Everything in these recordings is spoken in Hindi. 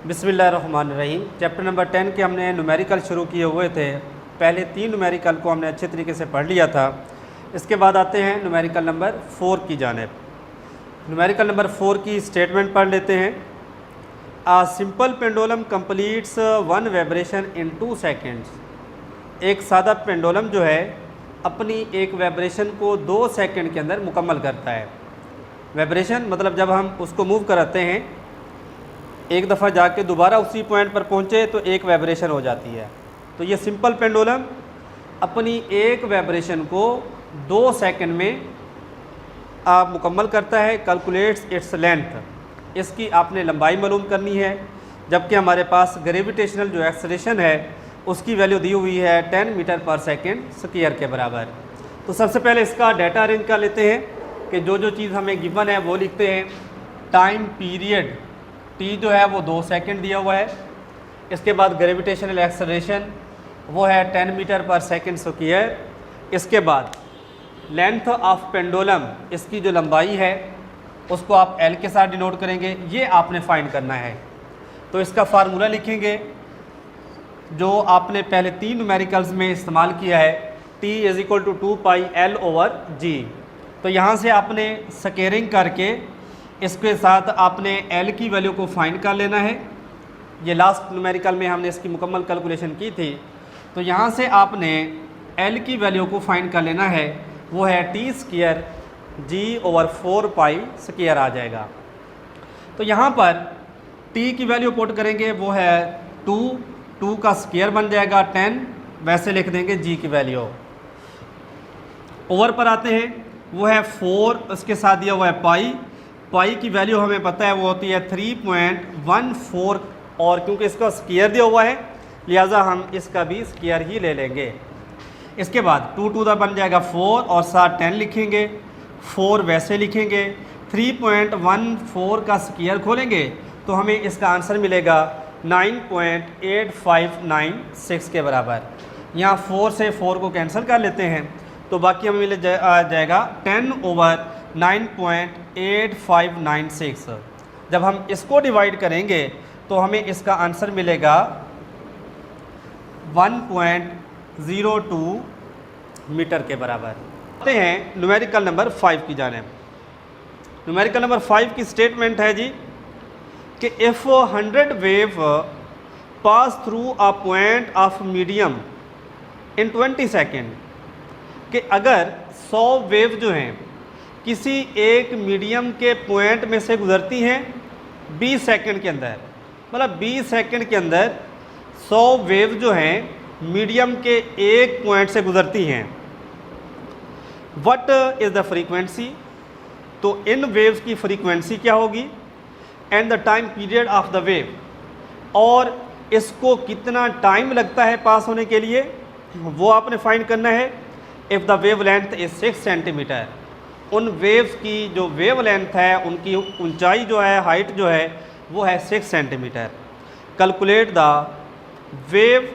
बिस्मिल्लाहिर्रहमानिर्रहीम। चैप्टर नंबर 10 के हमने न्यूमेरिकल शुरू किए हुए थे। पहले 3 न्यूमेरिकल को हमने अच्छे तरीके से पढ़ लिया था। इसके बाद आते हैं न्यूमेरिकल नंबर 4 की जानिब। न्यूमेरिकल नंबर 4 की स्टेटमेंट पढ़ लेते हैं। A simple pendulum completes 1 vibration in 2 seconds. एक सादा पेंडुलम जो है अपनी एक वाइब्रेशन को 2 सेकंड के अंदर मुकम्मल करता है। वाइब्रेशन मतलब जब हम उसको मूव कराते हैं, एक दफ़ा जाके दोबारा उसी पॉइंट पर पहुँचे तो एक वाइब्रेशन हो जाती है। तो ये सिंपल पेंडुलम अपनी एक वाइब्रेशन को 2 सेकंड में मुकम्मल करता है। कैलकुलेट्स इट्स लेंथ, इसकी आपने लंबाई मालूम करनी है। जबकि हमारे पास ग्रेविटेशनल जो एक्सेलरेशन है उसकी वैल्यू दी हुई है 10 मीटर पर सेकेंड स्क्वायर के बराबर। तो सबसे पहले इसका डाटा अरेंज कर लेते हैं कि जो जो चीज़ हमें गिवन है वो लिखते हैं। टाइम पीरियड टी जो है वो 2 सेकंड दिया हुआ है। इसके बाद ग्रेविटेशनल एक्सेलरेशन वो है 10 मीटर पर सेकंड स्क्वायर। इसके बाद लेंथ ऑफ पेंडुलम, इसकी जो लंबाई है उसको आप एल के साथ डिनोट करेंगे। ये आपने फाइंड करना है। तो इसका फार्मूला लिखेंगे जो आपने पहले 3 न्यूमेरिकल्स में इस्तेमाल किया है, T = 2 पाई L/G। तो यहाँ से आपने स्क्वायरिंग करके इसके साथ आपने L की वैल्यू को फाइंड कर लेना है। ये लास्ट न्यूमेरिकल में हमने इसकी मुकम्मल कैलकुलेशन की थी। तो यहाँ से आपने L की वैल्यू को फाइंड कर लेना है, वो है T² G/4 पाई स्क्वायर आ जाएगा। तो यहाँ पर T की वैल्यू पुट करेंगे, वो है 2 का स्क्वायर बन जाएगा 10, वैसे लिख देंगे G की वैल्यू। ओवर पर आते हैं, वो है 4, उसके साथ दिया हुआ है पाई की वैल्यू हमें पता है वो होती है 3.14, और क्योंकि इसका स्क्वायर दिया हुआ है लिहाजा हम इसका भी स्क्वायर ही ले लेंगे। इसके बाद 2 टू द बन जाएगा 4 और साथ 10 लिखेंगे, 4 वैसे लिखेंगे। 3.14 का स्क्वायर खोलेंगे तो हमें इसका आंसर मिलेगा 9.8596 के बराबर। यहाँ 4 से 4 को कैंसिल कर लेते हैं तो बाकी हमें मिल जाएगा 10/9.8596। जब हम इसको डिवाइड करेंगे तो हमें इसका आंसर मिलेगा 1.02 मीटर के बराबर। आते हैं न्यूमेरिकल नंबर 5 की जानिब। न्यूमेरिकल नंबर 5 की स्टेटमेंट है जी कि if 100 wave pass through a point of medium in 20 second, कि अगर 100 वेव जो हैं किसी एक मीडियम के पॉइंट में से गुजरती हैं 20 सेकंड के अंदर, मतलब 20 सेकंड के अंदर 100 वेव जो हैं मीडियम के एक पॉइंट से गुजरती हैं, व्हाट इज़ द फ्रीक्वेंसी, तो इन वेव्स की फ्रीक्वेंसी क्या होगी, and the time period of the wave, और इसको कितना टाइम लगता है पास होने के लिए वो आपने फाइंड करना है। If the wave length is 6 centimetre, उन वेव्स की जो वेव लेंथ है उनकी ऊंचाई जो है, हाइट जो है वो है 6 centimetre. Calculate the wave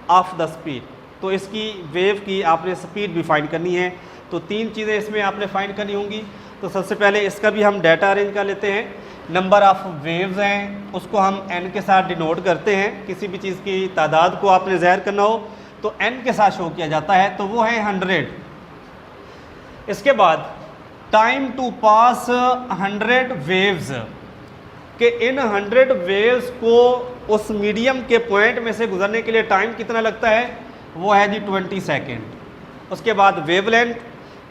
of the speed, तो इसकी वेव की आपने स्पीड भी फाइंड करनी है। तो 3 चीज़ें इसमें आपने फाइंड करनी होंगी। तो सबसे पहले इसका भी हम डाटा अरेंज कर लेते हैं। नंबर ऑफ़ वेव्स हैं उसको हम n के साथ डिनोट करते हैं। किसी भी चीज़ की तादाद को आपने ज़ाहिर करना हो तो n के साथ शो किया जाता है, तो वो है 100। इसके बाद टाइम टू पास 100 वेव्स, कि इन 100 वेव्स को उस मीडियम के पॉइंट में से गुजरने के लिए टाइम कितना लगता है, वो है जी 20 सेकेंड। उसके बाद वेव लेंथ,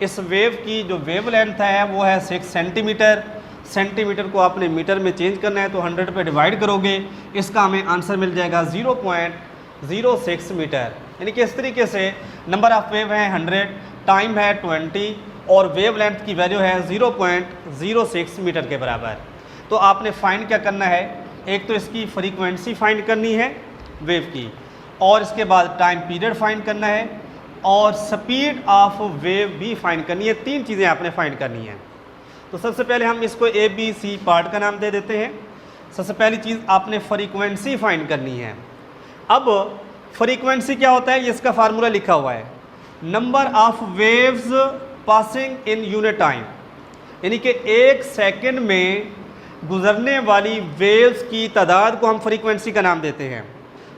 इस वेव की जो वेव लेंथ है वो है 6 सेंटीमीटर। सेंटीमीटर को आपने मीटर में चेंज करना है तो 100 पे डिवाइड करोगे, इसका हमें आंसर मिल जाएगा 0.06 मीटर। यानी कि इस तरीके से नंबर ऑफ़ वेव है 100, टाइम है 20 और वेव लेंथ की वैल्यू है 0.06 मीटर के बराबर। तो आपने फाइंड क्या करना है, एक तो इसकी फ्रीक्वेंसी फाइंड करनी है वेव की, और इसके बाद टाइम पीरियड फाइंड करना है, और स्पीड ऑफ वेव भी फाइंड करनी है। 3 चीज़ें आपने फाइंड करनी है। तो सबसे पहले हम इसको ABC पार्ट का नाम दे देते हैं। सबसे पहली चीज़ आपने फ्रीक्वेंसी फाइंड करनी है। अब फ्रीक्वेंसी क्या होता है, ये इसका फार्मूला लिखा हुआ है, number of waves passing in unit time, यानी कि 1 सेकंड में गुजरने वाली वेव्स की तादाद को हम फ्रीक्वेंसी का नाम देते हैं।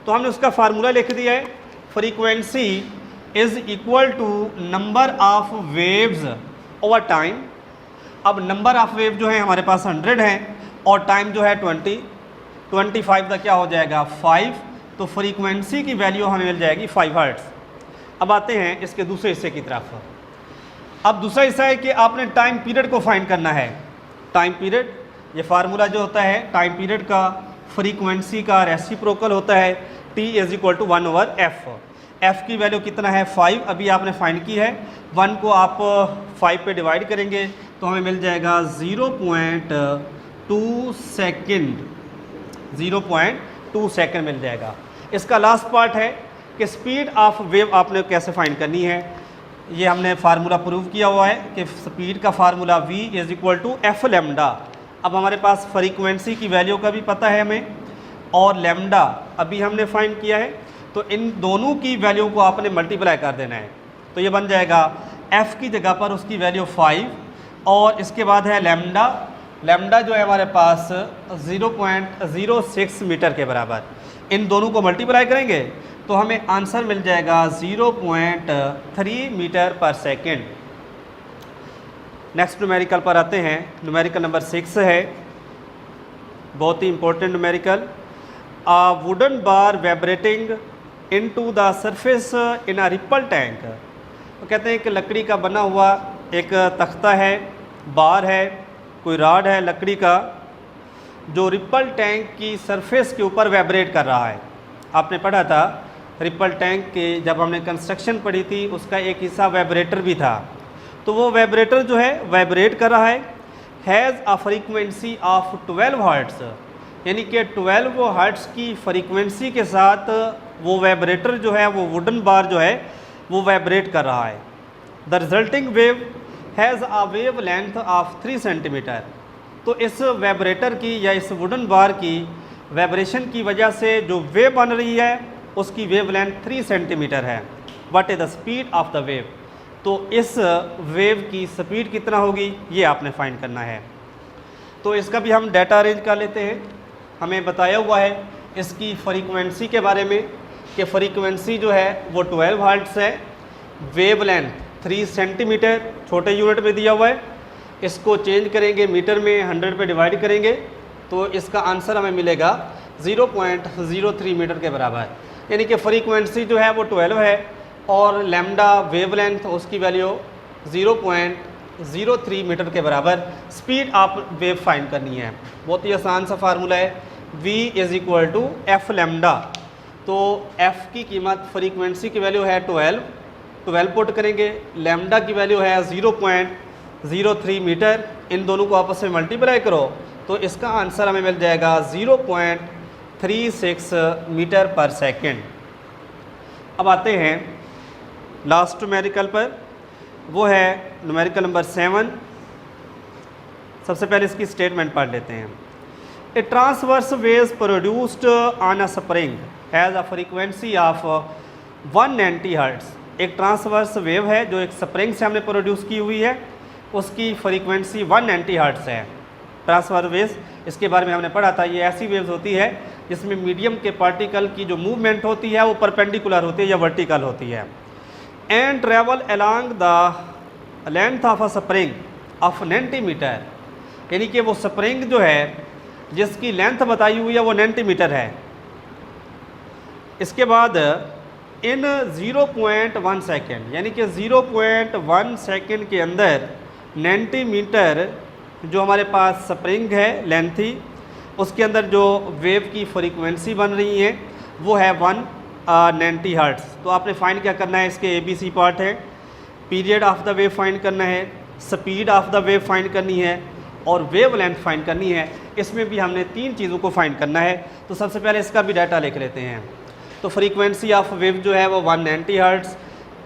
तो हमने उसका फार्मूला लिख दिया है, frequency is equal to number of waves over time. अब नंबर ऑफ वेव जो है हमारे पास 100 है और टाइम जो है 25 का क्या हो जाएगा 5, तो फ्रीक्वेंसी की वैल्यू हमें मिल जाएगी 5 हर्ट्ज़। अब आते हैं इसके दूसरे हिस्से की तरफ। अब दूसरा हिस्सा है कि आपने टाइम पीरियड को फाइंड करना है। टाइम पीरियड, ये फार्मूला जो होता है टाइम पीरियड का फ्रीक्वेंसी का रेसिप्रोकल होता है t is equal to 1/f। f की वैल्यू कितना है 5, अभी आपने फाइंड की है। 1 को आप 5 पे डिवाइड करेंगे तो हमें मिल जाएगा 0.2 सेकेंड, 0.2 सेकेंड मिल जाएगा। इसका लास्ट पार्ट है कि स्पीड ऑफ वेव आपने कैसे फाइंड करनी है। ये हमने फार्मूला प्रूव किया हुआ है कि स्पीड का formula v is equal to F lambda. अब हमारे पास फ्रीक्वेंसी की वैल्यू का भी पता है हमें और लेमडा अभी हमने फाइंड किया है, तो इन दोनों की वैल्यू को आपने मल्टीप्लाई कर देना है। तो ये बन जाएगा f की जगह पर उसकी वैल्यू 5 और इसके बाद है लेमडा। लेमडा जो है हमारे पास 0.06 मीटर के बराबर। इन दोनों को मल्टीप्लाई करेंगे तो हमें आंसर मिल जाएगा 0.3 मीटर पर सेकेंड। नेक्स्ट न्यूमेरिकल पर आते हैं। न्यूमेरिकल नंबर 6 है, बहुत ही important numerical. A wooden bar vibrating into the surface in a ripple tank. तो कहते हैं कि लकड़ी का बना हुआ एक तख्ता है, बार है, कोई राड है लकड़ी का, जो रिपल टैंक की सरफेस के ऊपर वाइब्रेट कर रहा है। आपने पढ़ा था रिपल टैंक के, जब हमने कंस्ट्रक्शन पढ़ी थी, उसका एक हिस्सा वाइब्रेटर भी था। तो वो वाइब्रेटर जो है वाइब्रेट कर रहा है, has a frequency of 12 hertz, यानी कि 12 हर्ट्ज़ की फ्रीक्वेंसी के साथ वो वाइब्रेटर जो है, वो वुडन बार जो है वो वाइब्रेट कर रहा है। The resulting wave has a wave length of 3 centimetre. तो इस वाइब्रेटर की या इस वुडन बार की वाइब्रेशन की वजह से जो वेव बन रही है उसकी वेव लेंथ 3 सेंटीमीटर है। What is the speed of the wave, तो इस वेव की स्पीड कितना होगी ये आपने फाइंड करना है। तो इसका भी हम डाटा अरेंज कर लेते हैं। हमें बताया हुआ है इसकी फ्रीक्वेंसी के बारे में कि फ्रीक्वेंसी जो है वो 12 हर्ट्ज़ है, वेव लेंथ 3 सेंटीमीटर छोटे यूनिट में दिया हुआ है। इसको चेंज करेंगे मीटर में, 100 पे डिवाइड करेंगे तो इसका आंसर हमें मिलेगा 0.03 मीटर के बराबर। यानी कि फ्रीक्वेंसी जो है वो 12 है और लैम्डा वेव लेंथ उसकी वैल्यू 0.03 मीटर के बराबर। स्पीड आप वेव फाइंड करनी है, बहुत ही आसान सा फार्मूला है, v is equal to F lambda. तो f की कीमत फ्रीक्वेंसी की वैल्यू है 12 पुट करेंगे, लैम्डा की वैल्यू है 0.03 मीटर। इन दोनों को आपस में मल्टीप्लाई करो तो इसका आंसर हमें मिल जाएगा 0.36 मीटर पर सेकेंड। अब आते हैं लास्ट न्यूमेरिकल पर, वो है न्यूमेरिकल नंबर 7। सबसे पहले इसकी स्टेटमेंट पढ़ लेते हैं। A transverse waves produced on a spring has a frequency of 190 hertz. एक ट्रांसवर्स वेव है जो एक स्प्रिंग से हमने प्रोड्यूस की हुई है, उसकी फ्रीक्वेंसी 190 हर्ट्ज़ है। ट्रांसवर्स वेव्स, इसके बारे में हमने पढ़ा था, ये ऐसी वेव्स होती है जिसमें मीडियम के पार्टिकल की जो मूवमेंट होती है वो परपेंडिकुलर होती है या वर्टिकल होती है। And travel along the length of a spring of 90 metre, यानी कि वो स्प्रिंग जो है जिसकी लेंथ बताई हुई है वो 90 मीटर है। इसके बाद इन 0.1 सेकेंड, यानी कि 0.1 सेकेंड के अंदर 90 मीटर जो हमारे पास स्प्रिंग है लेंथ थी, उसके अंदर जो वेव की फ्रीक्वेंसी बन रही है वो है 190 हर्ट्ज़। तो आपने फाइंड क्या करना है, इसके ABC पार्ट है, period of the wave find करना है, speed of the wave find करनी है और वेव लेंथ फाइंड करनी है। इसमें भी हमने 3 चीज़ों को फाइंड करना है। तो सबसे पहले इसका भी डाटा लिख लेते हैं। तो फ्रीक्वेंसी ऑफ वेव जो है वो 190 hertz,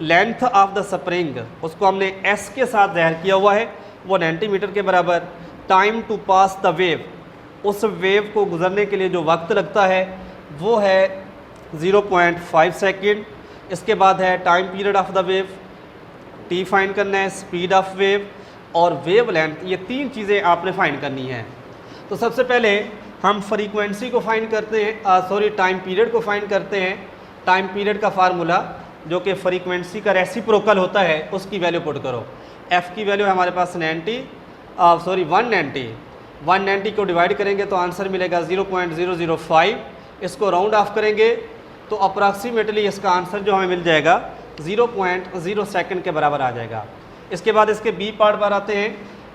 length of the spring उसको हमने s के साथ ज़ाहिर किया हुआ है, वो 90 मीटर के बराबर। Time to pass the wave, उस वेव को गुजरने के लिए जो वक्त लगता है वो है 0.5 सेकेंड। इसके बाद है time period of the wave T find करना है, स्पीड ऑफ वेव और वेव लेंथ, ये 3 चीज़ें आपने फाइंड करनी है। तो सबसे पहले हम फ्रीक्वेंसी को फाइंड करते हैं, टाइम पीरियड को फाइंड करते हैं। टाइम पीरियड का फार्मूला जो कि फ्रीक्वेंसी का रेसिप्रोकल होता है उसकी वैल्यू पुट करो। एफ़ की वैल्यू है हमारे पास 190 को डिवाइड करेंगे तो आंसर मिलेगा 0.005। इसको राउंड ऑफ करेंगे तो अप्रॉक्सीमेटली इसका आंसर जो हमें मिल जाएगा 0.0 सेकंड के बराबर आ जाएगा। इसके बाद इसके बी पार्ट पर आते हैं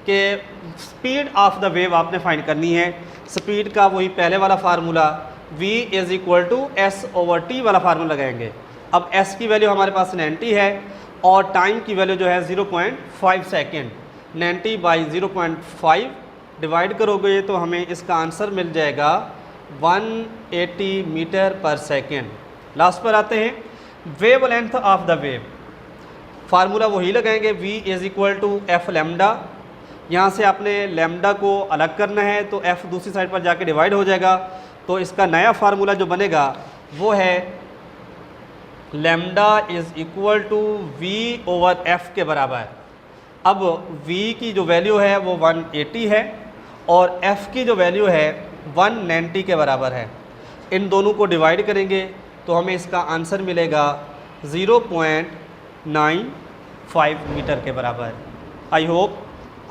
कि स्पीड ऑफ द वेव आपने फाइंड करनी है। स्पीड का वही पहले वाला फार्मूला v = s/t वाला फार्मूला लगाएंगे। अब s की वैल्यू हमारे पास 90 है और टाइम की वैल्यू जो है 0.5 सेकेंड। 90 बाई 0.5 डिवाइड करोगे तो हमें इसका आंसर मिल जाएगा 180 मीटर पर सेकेंड। लास्ट पर आते हैं wave length of the wave. Formula वही लगाएंगे v = f लैम्डा। यहाँ से आपने लैम्डा को अलग करना है तो f दूसरी साइड पर जाके डिवाइड हो जाएगा। तो इसका नया फार्मूला जो बनेगा वो है लैम्डा = v/f के बराबर। अब v की जो वैल्यू है वो 180 है और f की जो वैल्यू है 190 के बराबर है। इन दोनों को डिवाइड करेंगे तो हमें इसका आंसर मिलेगा 0.95 मीटर के बराबर। आई होप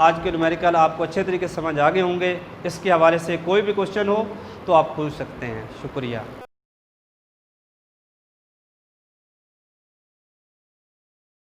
आज के न्यूमेरिकल आपको अच्छे तरीके से समझ आ गए होंगे। इसके हवाले से कोई भी क्वेश्चन हो तो आप पूछ सकते हैं। शुक्रिया।